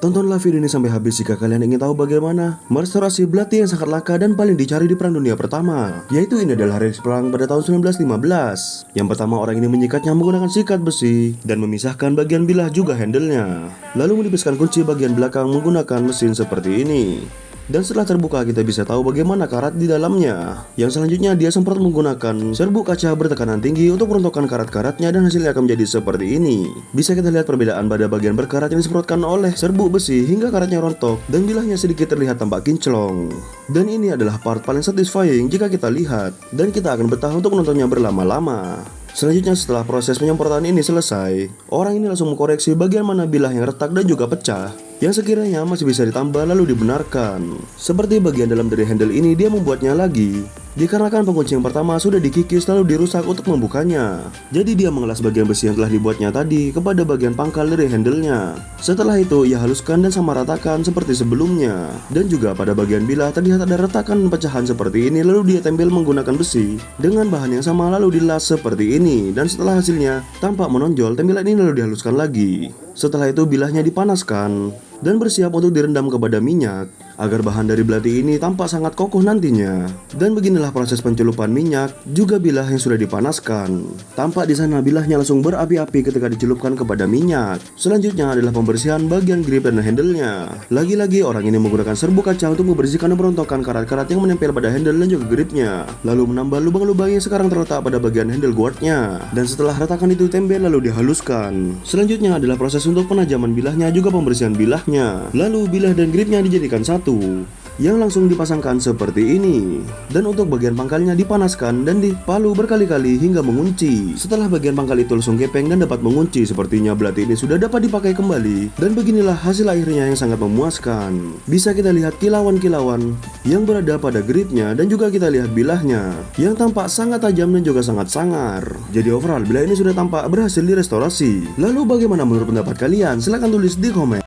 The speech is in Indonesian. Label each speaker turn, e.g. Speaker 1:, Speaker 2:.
Speaker 1: Tontonlah video ini sampai habis jika kalian ingin tahu bagaimana merestorasi belati yang sangat langka dan paling dicari di Perang Dunia Pertama. Yaitu ini adalah hari perang pada tahun 1915. Yang pertama, orang ini menyikatnya menggunakan sikat besi dan memisahkan bagian bilah juga handle-nya. Lalu menipiskan kunci bagian belakang menggunakan mesin seperti ini. Dan setelah terbuka kita bisa tahu bagaimana karat di dalamnya. Yang selanjutnya dia sempat menggunakan serbuk kaca bertekanan tinggi untuk merontokkan karat-karatnya dan hasilnya akan menjadi seperti ini. Bisa kita lihat perbedaan pada bagian berkarat yang disemprotkan oleh serbuk besi hingga karatnya rontok dan bilahnya sedikit terlihat tampak kinclong. Dan ini adalah part paling satisfying jika kita lihat dan kita akan betah untuk menontonnya berlama-lama. Selanjutnya setelah proses penyemprotan ini selesai, orang ini langsung mengkoreksi bagian mana bilah yang retak dan juga pecah yang sekiranya masih bisa ditambah lalu dibenarkan. Seperti bagian dalam dari handle ini dia membuatnya lagi dikarenakan pengunci yang pertama sudah dikikis lalu dirusak untuk membukanya. Jadi dia mengelas bagian besi yang telah dibuatnya tadi kepada bagian pangkal dari handle-nya. Setelah itu ia haluskan dan sama ratakan seperti sebelumnya. Dan juga pada bagian bilah terlihat ada retakan dan pecahan seperti ini lalu dia tempel menggunakan besi dengan bahan yang sama lalu dilas seperti ini. Dan setelah hasilnya tampak menonjol, tempelan ini lalu dihaluskan lagi. Setelah itu bilahnya dipanaskan dan bersiap untuk direndam kepada minyak agar bahan dari belati ini tampak sangat kokoh nantinya. Dan beginilah proses pencelupan minyak juga bilah yang sudah dipanaskan. Tampak di sana bilahnya langsung berapi-api ketika dicelupkan kepada minyak. Selanjutnya adalah pembersihan bagian grip dan handle-nya. Lagi-lagi orang ini menggunakan serbuk kaca untuk membersihkan dan merontokkan karat-karat yang menempel pada handle dan juga gripnya. Lalu menambah lubang-lubang yang sekarang terletak pada bagian handle guardnya. Dan setelah retakan itu tempel lalu dihaluskan. Selanjutnya adalah proses untuk penajaman bilahnya juga pembersihan bilahnya. Lalu bilah dan gripnya dijadikan satu yang langsung dipasangkan seperti ini. Dan untuk bagian pangkalnya dipanaskan dan dipalu berkali-kali hingga mengunci. Setelah bagian pangkal itu langsung gepeng dan dapat mengunci, sepertinya belati ini sudah dapat dipakai kembali. Dan beginilah hasil akhirnya yang sangat memuaskan. Bisa kita lihat kilauan-kilauan yang berada pada gripnya dan juga kita lihat bilahnya yang tampak sangat tajam dan juga sangat sangar. Jadi overall bilah ini sudah tampak berhasil direstorasi. Lalu bagaimana menurut pendapat kalian? Silahkan tulis di komen.